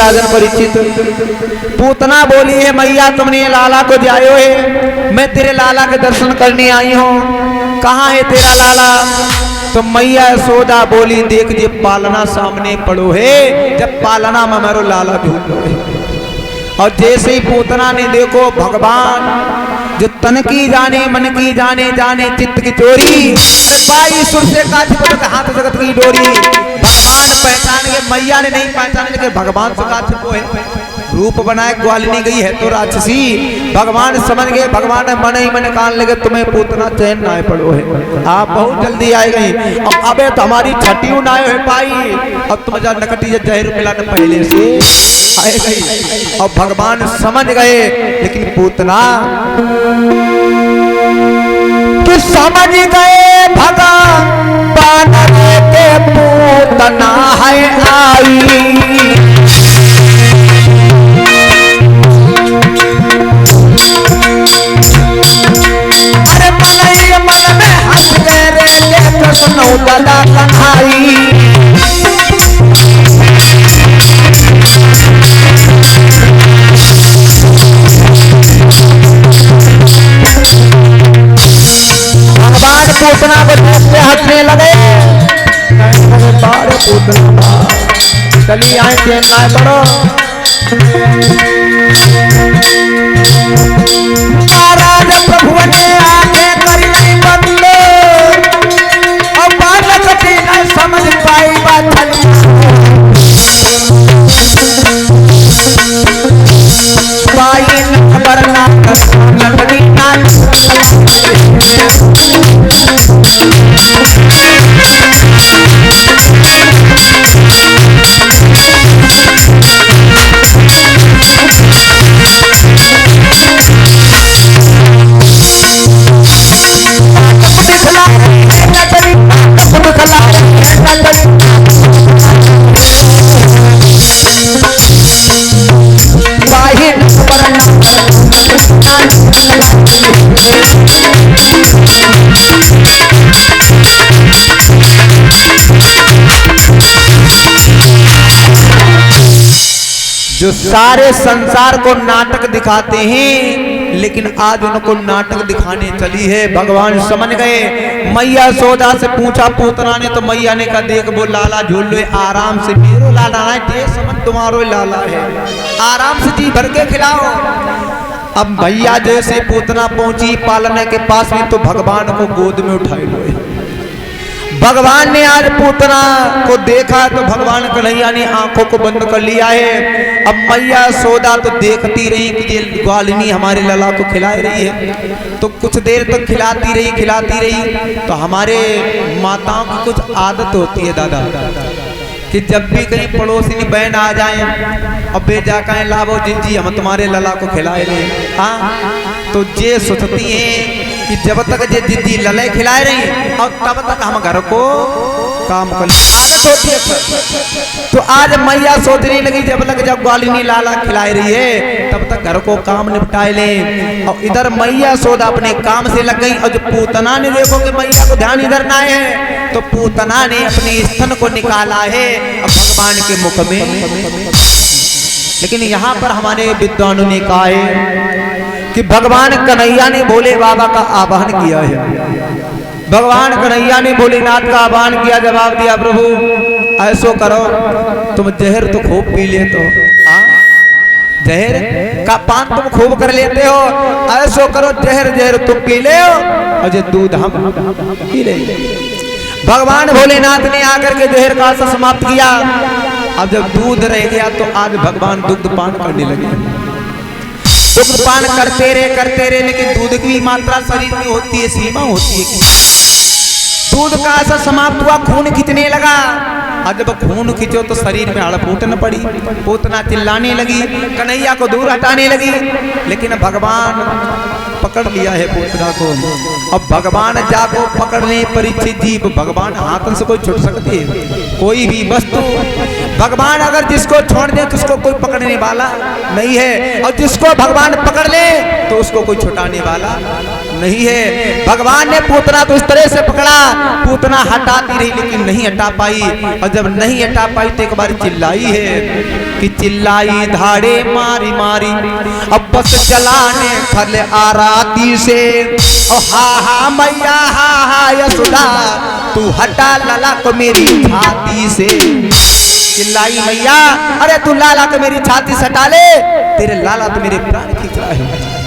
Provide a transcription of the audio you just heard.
राजन परीक्षित। पूतना बोली है मैया तुमने लाला को जायो है, मैं तेरे लाला के दर्शन करने आई हूँ, कहाँ है तेरा लाला? तो मैया यशोदा बोली देख जे पालना सामने पड़ो है, जब पालना में मेरो लाला झूलो है। और जैसे ही पूतना ने देखो भगवान जो तन की जाने मन की जाने जाने चित्त की चोरी, बाई सुर से काछ हाथ जगत की डोरी। भगवान पहचान के मैया ने नहीं पहचाने, लेकिन भगवान से काछ को है रूप बनाए ग्वालिनी गई है तो राक्षसी। भगवान समझ गए, भगवान ने मन ही मन कान लगे तुम्हें पूतना चैन ना पड़ो है, आप बहुत जल्दी आए गई। अब अबे तो हमारी छठी ना है पाई, अब तुम जा नकटी जहर मिलाने पहले से आए गई। और भगवान समझ गए, लेकिन पूतना तो समझ गए भगवान के पूतना है आई। दादा कन्हाई भगवान पूतना को देखते हंसने लगे। पूतना चली आए चैन ना पड़ो। महाराज प्रभु ने आके कर नहीं बंदो, समझ पाई बात पाई खबर ना लकड़ी ना जो सारे संसार को नाटक दिखाते हैं, लेकिन आज उनको नाटक दिखाने चली है। भगवान समझ गए। मैया यशोदा से पूछा पूतना ने, तो मैया ने कहा देख वो लाला झूल लो आराम से, मेरो लाला है दे समझ तुम्हारो लाला है, आराम से जी भर के खिलाओ। अब मैया जैसे पूतना पहुंची पालने के पास में, तो भगवान को गोद में उठाए लो। भगवान ने आज पूतना को देखा तो भगवान कन्हैया ने आंखों को बंद कर लिया है। अब मैया यशोदा तो देखती रही कि ये ग्वालिनी हमारे लला को खिला रही है, तो कुछ देर तक खिलाती रही। तो हमारे माताओं की कुछ आदत होती है दादा, कि जब भी कहीं पड़ोसी बहन आ जाए, अब बेजा कहें लाभो जी हम तुम्हारे लला को खिलाए रहे, हाँ तो ये सोचती है कि जब तक ये जिद्दी लले खिलाए रही और तब तक हम घर को काम कर आदत होती है। तो आज मैया सोचने लगी जब ग्वालिनी लाला खिलाई रही है तब तक घर को काम निपटाए ले। और इधर मैया यशोदा अपने काम से लग गई। और जब पूतना ने देखो कि मैया को ध्यान इधर ना है, तो पूतना ने अपने स्तन को निकाला है भगवान के मुख में। लेकिन यहाँ पर हमारे विद्वानों ने कहा है कि भगवान कन्हैया ने भोले बाबा का आवाहन किया है। भगवान कन्हैया ने भोलेनाथ का आह्वान किया, जवाब दिया प्रभु ऐसो करो तुम जहर तो खूब पी लेते हो, जहर का पान तुम खूब कर लेते हो, ऐसो करो जहर तुम पी ले और ये दूध हम पी ले। भगवान भोलेनाथ ने आकर के जहर का असर समाप्त किया। अब जब दूध रह गया तो आज भगवान दुग्ध पान करने लगे। दुग्ध पान करते रहे, लेकिन दूध की मात्रा शरीर में होती है, सीमा होती है। दूध का असर समाप्त हुआ, खून खींचने लगा। और जब खून खींचो तो शरीर में हड़फूटन पड़ी। पूतना चिल्लाने लगी, कन्हैया को दूर हटाने लगी, लेकिन भगवान पकड़ लिया है पूतना को। अब भगवान जाको पकड़ने परीक्षित जीव, भगवान हाथों से कोई छुट सकती है? कोई भी वस्तु भगवान अगर जिसको छोड़ दे तो उसको कोई पकड़ने वाला नहीं है, और जिसको भगवान पकड़ ले तो उसको कोई छुटाने वाला नहीं है। भगवान ने पूतना तो इस तरह से पकड़ा, पूतना हटाती रही लेकिन नहीं हटा पाई, और जब नहीं हटा पाई तो एक बार चिल्लाई है कि चिल्लाई धाड़े मारी मारी, अब बस चलाने खले आराती से, ओ हा हा मैया हा हा यशोदा तू हटा लाला को मेरी छाती से। चिल्लाई मैया, अरे तू लाला को मेरी छाती से हटा ले, तेरे लाला तो मेरे प्राण खींच रहा है।